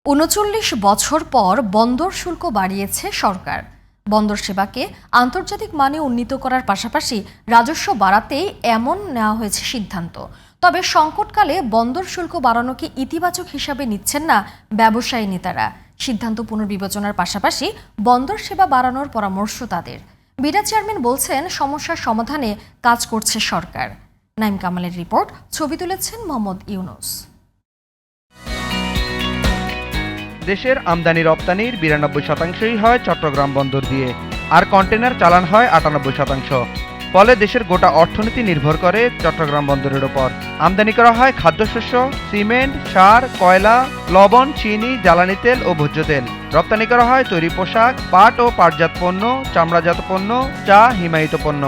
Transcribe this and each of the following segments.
৩৯ বছর পর বন্দর শুল্ক বাড়িয়েছে সরকার। বন্দর সেবাকে আন্তর্জাতিক মানে উন্নীত করার পাশাপাশি রাজস্ব বাড়াতেই এমন নেওয়া হয়েছে সিদ্ধান্ত। তবে সংকটকালে বন্দর শুল্ক বাড়ানোকে ইতিবাচক হিসাবে নিচ্ছেন না ব্যবসায়ী নেতারা। সিদ্ধান্ত পুনর্বিবেচনার পাশাপাশি বন্দর সেবা বাড়ানোর পরামর্শ তাদের। বিডা চেয়ারম্যান বলছেন, সমস্যার সমাধানে কাজ করছে সরকার। নাইম কামালের রিপোর্ট, ছবি তুলেছেন মোহাম্মদ ইউনুস। দেশের আমদানি রপ্তানির ৯২% হয় চট্টগ্রাম বন্দর দিয়ে, আর কন্টেনার চালান হয় ৯৮%। ফলে দেশের গোটা অর্থনীতি নির্ভর করে চট্টগ্রাম বন্দরের ওপর। আমদানি করা হয় খাদ্যশস্য, সিমেন্ট, সার, কয়লা, লবণ, চিনি, জ্বালানি তেল ও ভোজ্য তেল। রপ্তানি করা হয় তৈরি পোশাক, পাট ও পাটজাত পণ্য, চামড়াজাত পণ্য, চা, হিমায়িত পণ্য।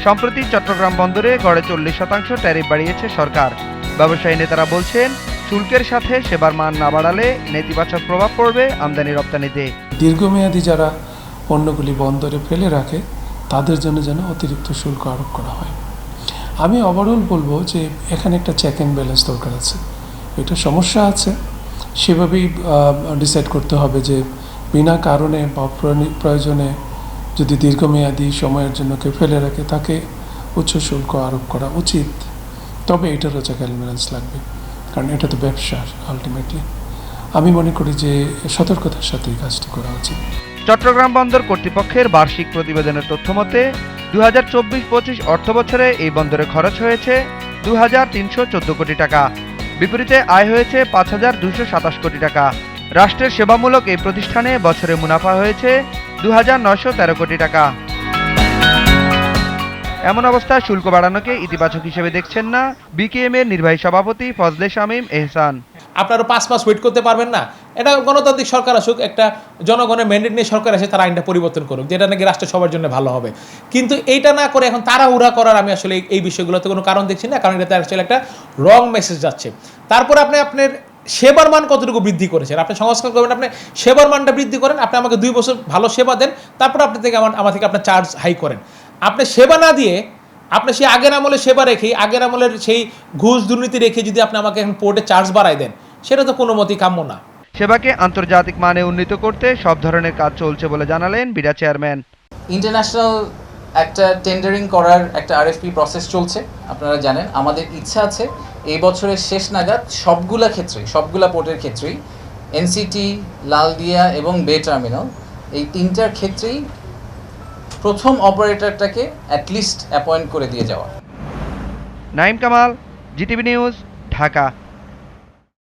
সম্প্রতি চট্টগ্রাম বন্দরে গড়ে ৪০% ট্যারিফ বাড়িয়েছে সরকার। ব্যবসায়ী নেতারা বলছেন, শুল্কের সাথে সেবার মান না বাড়ালে নেতিবাচক প্রভাব পড়বে আমদানি রপ্তানিতে। দীর্ঘমেয়াদী যারা পণ্যগুলি বন্দরে ফেলে রাখে তাদের জন্য যেন অতিরিক্ত শুল্ক আরোপ করা হয়। আমি ওভারঅল বলবো যে এখানে একটা চেক অ্যান্ড ব্যালেন্স দরকার আছে। এটা সমস্যা আছে, সেভাবেই ডিসাইড করতে হবে যে বিনা কারণে বা প্রয়োজনে যদি দীর্ঘমেয়াদী সময়ের জন্য কেউ ফেলে রাখে তাকে উচ্চ শুল্ক আরোপ করা উচিত। তবে এটারও চেক অ্যান্ড ব্যালেন্স লাগবে, কারণ এটা তো ব্যবসার আলটিমেটলি। আমি মনে করি যে সতর্কতার সাথে এই কাজটি করা উচিত। চট্টগ্রাম বন্দর কর্তৃপক্ষের বার্ষিক প্রতিবেদনের তথ্য মতে ২০২৪-২৫ অর্থবছরে এই বন্দরে খরচ হয়েছে ২,৩১৪ কোটি টাকা। বিপরীতে আয় হয়েছে ৫,২২৭ কোটি টাকা। রাষ্ট্রের সেবামূলক এই প্রতিষ্ঠানে বছরে মুনাফা হয়েছে ২,৯১৩ কোটি টাকা। এমন অবস্থায় শুল্ক বাড়ানোকে ইতিবাচক হিসেবে দেখছেন না বিকেএম এর নির্বাহী সভাপতি ফজলে শামীম এহসান। আপনারা ৫ মাস ওয়েট করতে পারবেন না? এটা গণতান্ত্রিক সরকার আসুক, একটা জনগণের ম্যান্ডেট নিয়ে সরকার আসে, তারা আইনটা পরিবর্তন করুক, যেটা নাকি রাষ্ট্রের সবার জন্য ভালো হবে। কিন্তু এইটা না করে এখন তাড়াহুড়া করার আমি আসলে এই বিষয়গুলোতে কোনো কারণ দেখছি না, কারণ এটাতে আসলে একটা রং মেসেজ যাচ্ছে। তারপরে আপনি আপনার সেবার মান কতটুকু বৃদ্ধি করেছেন, আপনি সংস্কার করবেন, আপনি সেবার মানটা বৃদ্ধি করেন, আপনি আমাকে 2 বছর ভালো সেবা দেন, তারপর আপনি থেকে আমার থেকে আপনার চার্জ হাই করেন। আপনি সেবা না দিয়ে আপনি সেই আগের আমলে সেবা রেখে, আগের আমলের সেই ঘুষ দুর্নীতি রেখে যদি আপনি আমাকে এখন পোর্টে চার্জ বাড়াই দেন, সেটা তো কোনো মতেই কাম্য না। সেবাকে আন্তর্জাতিক মানে উন্নীত করতে সব ধরনের কাজ চলছে বলে জানালেন বিডা চেয়ারম্যান। ইন্টারন্যাশনাল একটা টেন্ডারিং করার একটা আরএফপি প্রসেস চলছে, আপনারা জানেন। আমাদের ইচ্ছা আছে এই বছরের শেষ নাগাদ সবগুলা পোর্টের ক্ষেত্রেই এনসিটি, লালদিয়া এবং বে টার্মিনাল, এই 3টার ক্ষেত্রেই প্রথম অপারেটরটাকে অ্যাটলিস্ট অ্যাপয়েন্ট করে দিয়ে যাওয়া। Naim Kamal, GTV news, Dhaka.